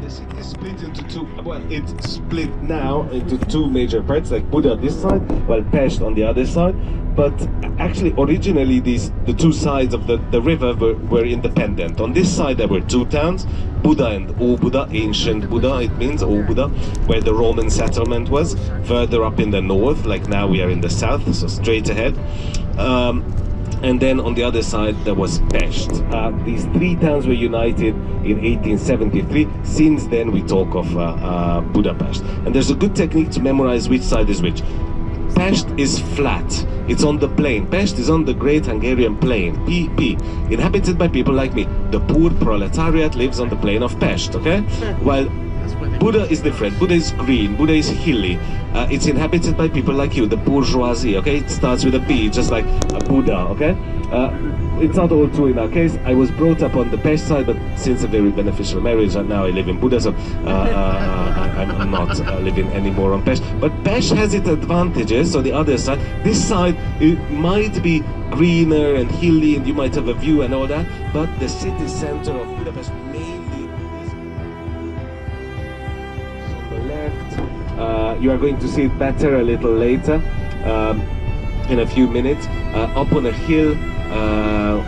The city is split into two. Well, it's split now into two major parts, like Buda on this side, while Pest on the other side. But actually, originally, the two sides of the river were independent. On this side, there were two towns, Buda and Óbuda, ancient Buda, it means Óbuda, where the Roman settlement was. Further up in the north, like now we are in the south, so straight ahead. And then on the other side there was Pest. These three towns were united in 1873. Since then we talk of Budapest. And there's a good technique to memorize which side is which. Pest is flat, it's on the plain. Pest is on the Great Hungarian Plain, PP, inhabited by people like me. The poor proletariat lives on the plain of Pest, okay? While Buda is different. Buda is green, Buda is hilly. It's inhabited by people like you, the bourgeoisie, okay? It starts with a B, just like a Buddha, okay? It's not all true in our case. I was brought up on the Pest side, but since a very beneficial marriage, and now I live in Buda, so I'm not living anymore on Pest. But Pest has its advantages, on the other side. This side, it might be greener and hilly, and you might have a view and all that, but the city center of Budapest mainly is on the left. You are going to see it better a little later, in a few minutes. Up on a hill,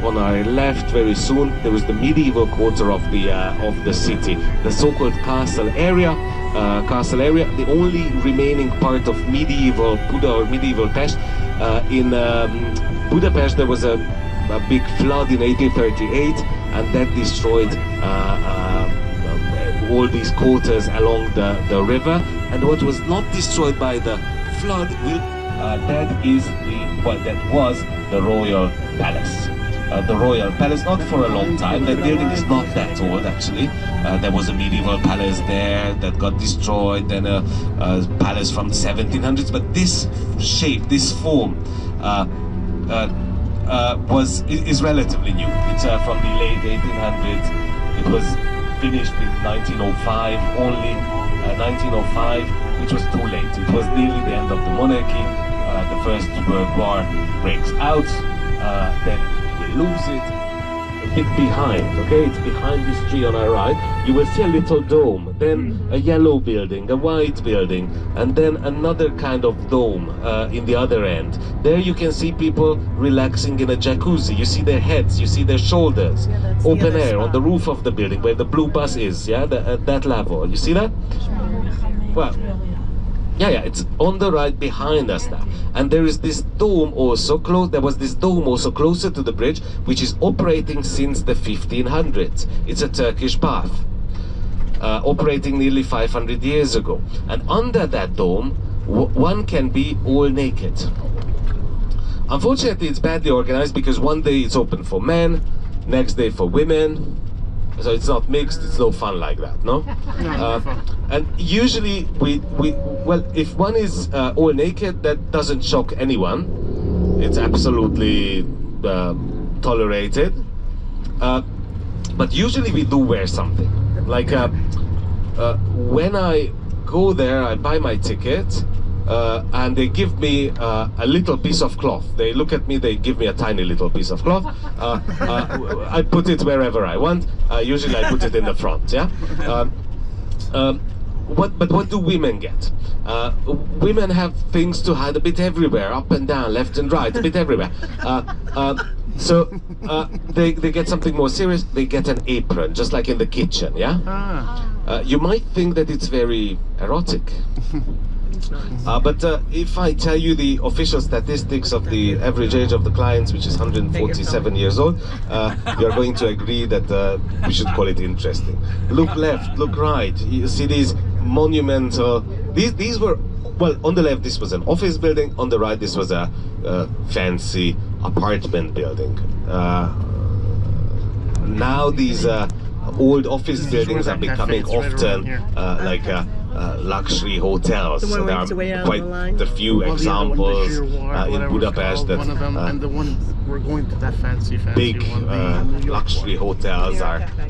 on our left, very soon, there was the medieval quarter of the city, the so-called castle area. The only remaining part of medieval Buda or medieval Pest. In Budapest, there was a big flood in 1838, and that destroyed all these quarters along the river. And what was not destroyed by the flood that was the royal palace. The royal palace, not for a long time. That building is not that old, actually. There was a medieval palace there that got destroyed, then a palace from the 1700s. But this shape, this form, is relatively new. It's from the late 1800s. It was finished in 1905, only 1905, which was too late. It was nearly the end of the monarchy. The First World War breaks out, then we lose it. A bit behind, okay? It's behind this tree on our right. You will see a little dome, then a yellow building, a white building, and then another kind of dome in the other end. There you can see people relaxing in a jacuzzi. You see their heads, you see their shoulders. Open air on the roof of the building where the blue bus is, yeah? At that level. You see that? Well, yeah, it's on the right behind us now. And there is this dome also close. There was this dome also closer to the bridge, which is operating since the 1500s. It's a Turkish bath, operating nearly 500 years ago. And under that dome, one can be all naked. Unfortunately, it's badly organized because one day it's open for men, next day for women. So it's not mixed, it's no fun like that, no? And usually, well, if one is all naked, that doesn't shock anyone. It's absolutely tolerated. But usually we do wear something. Like, when I go there, I buy my ticket, and they give me a little piece of cloth. They look at me, they give me a tiny little piece of cloth. I put it wherever I want. Usually I put it in the front, yeah? But what do women get? Women have things to hide a bit everywhere, up and down, left and right, a bit everywhere. So they get something more serious. They get an apron, just like in the kitchen, yeah? You might think that it's very erotic. But if I tell you the official statistics of the average age of the clients, which is 147 years old, you're going to agree that we should call it interesting. Look left, look right. You see these monumental... These were... Well, on the left, this was an office building. On the right, this was a fancy apartment building. Now these old office buildings are becoming often like luxury hotels. So there are quite a few examples in Budapest that and the one we're going to that fancy big luxury hotels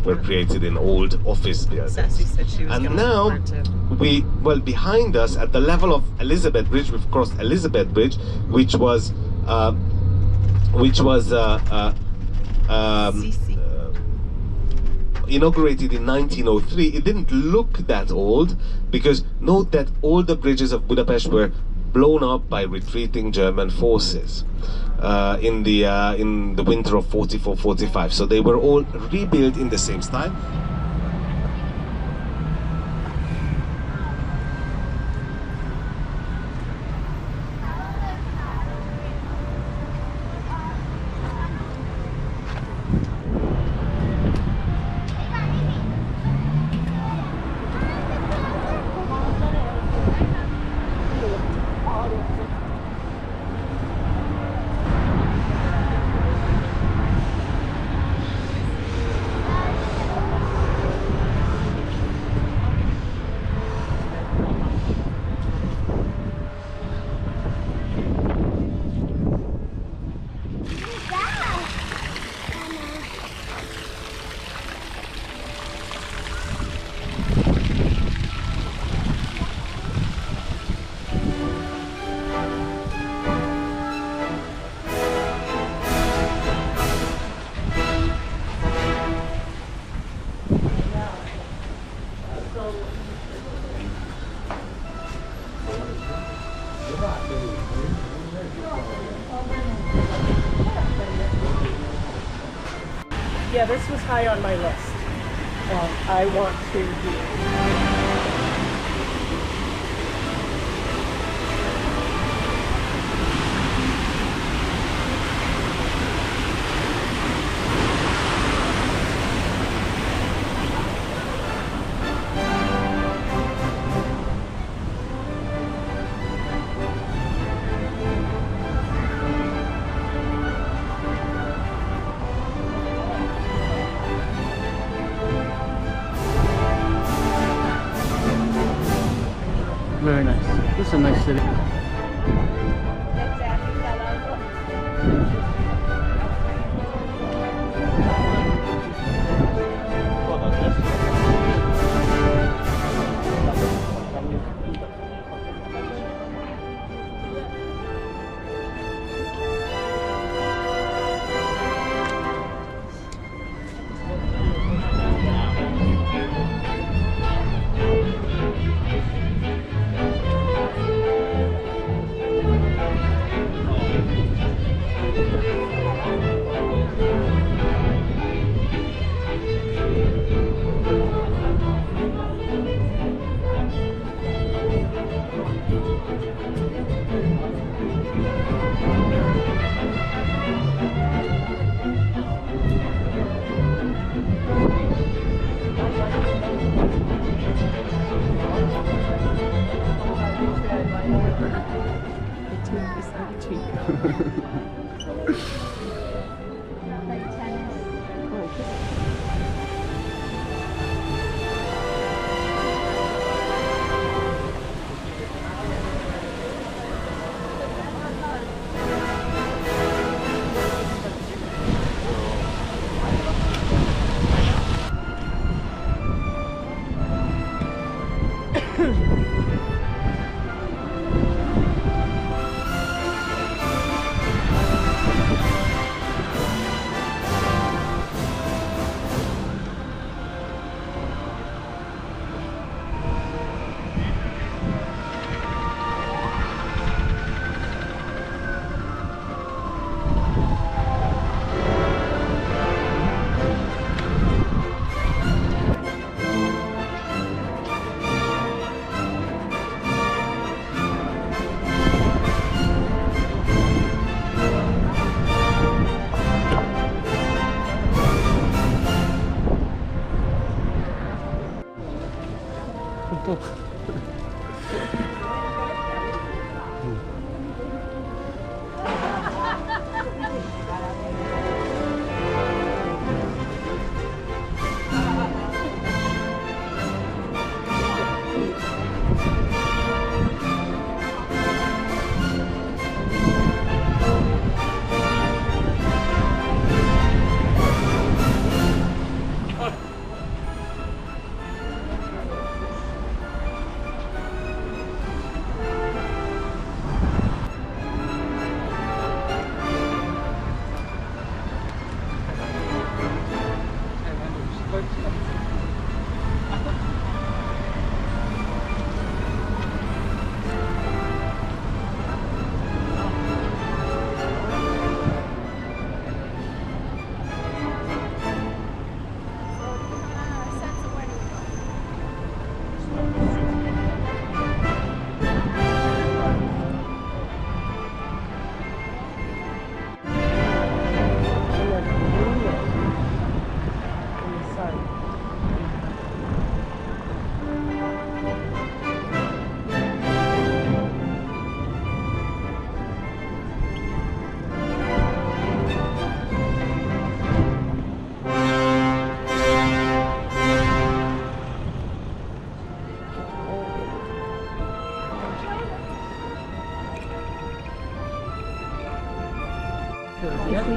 were created in old office buildings. And now behind us at the level of Elizabeth Bridge, we've crossed Elizabeth Bridge, which was inaugurated in 1903, it didn't look that old, because note that all the bridges of Budapest were blown up by retreating German forces in the winter of 44-45. So they were all rebuilt in the same style. Yeah, this was high on my list. I want to do. Very nice. This is a nice city.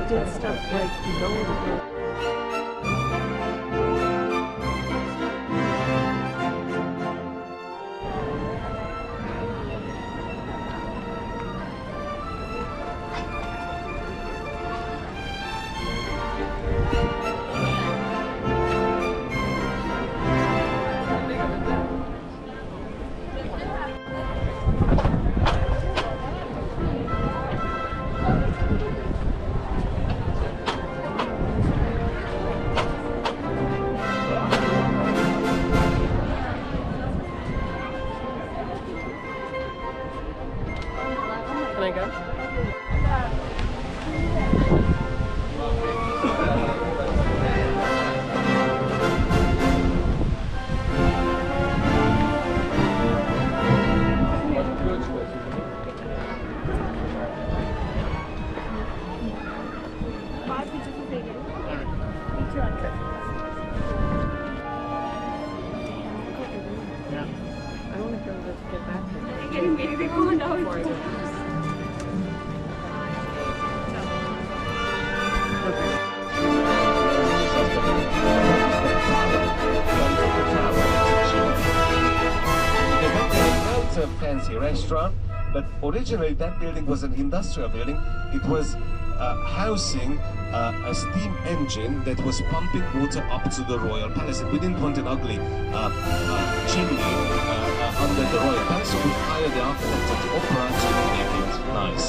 did stuff like Can I go? I want to go to get back It's a fancy restaurant, but originally that building was an industrial building. It was housing a steam engine that was pumping water up to the royal palace. We didn't want an ugly chimney under the royal palace, so we hired the architect of the opera to make it nice.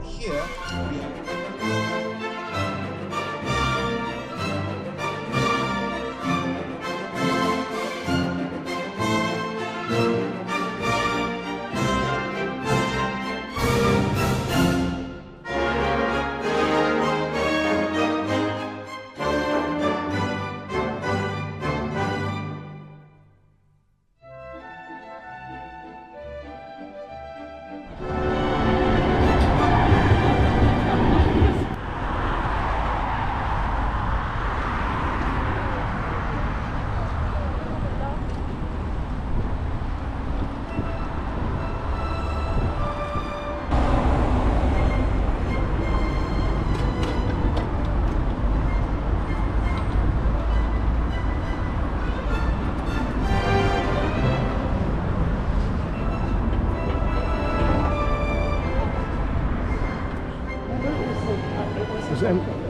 Here we have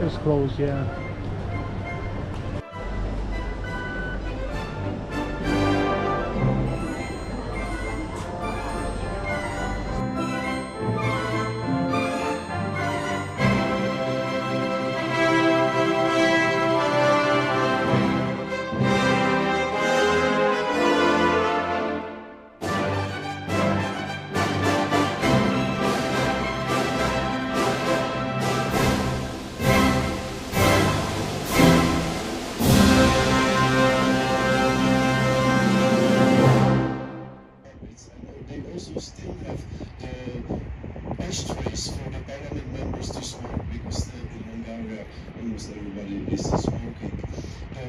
It's closed, yeah. also still have ashtrays for the parliament members to smoke, because in Hungary almost everybody is smoking.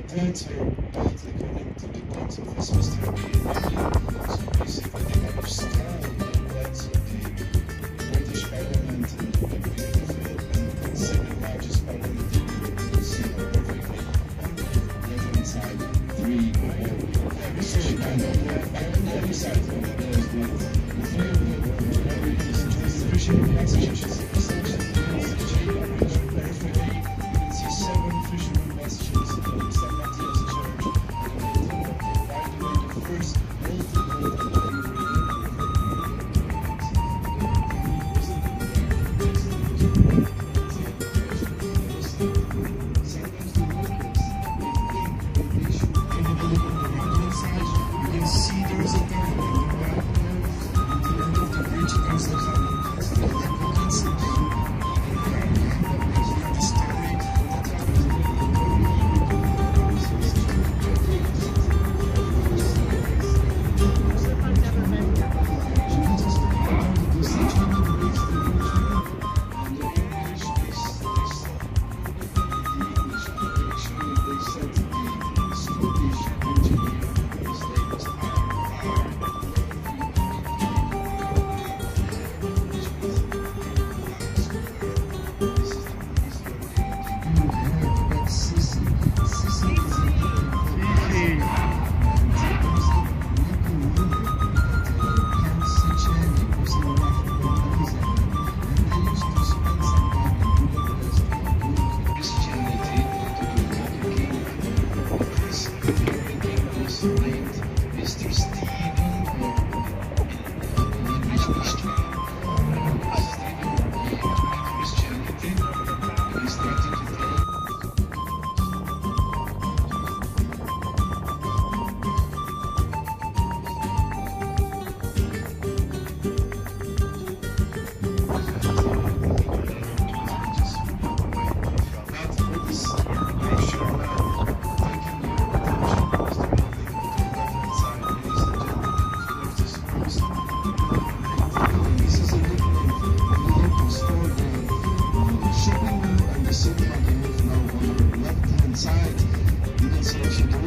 Plants are built according to the plans of Westminster Abbey in London, so basically they kind of stole the plants of the British Parliament and the beautiful and second largest parliament in Europe. You can see how perfectly on the left-hand side, three on the other side of the Massachusetts,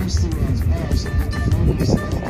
restaurants, bars, a lot of locals.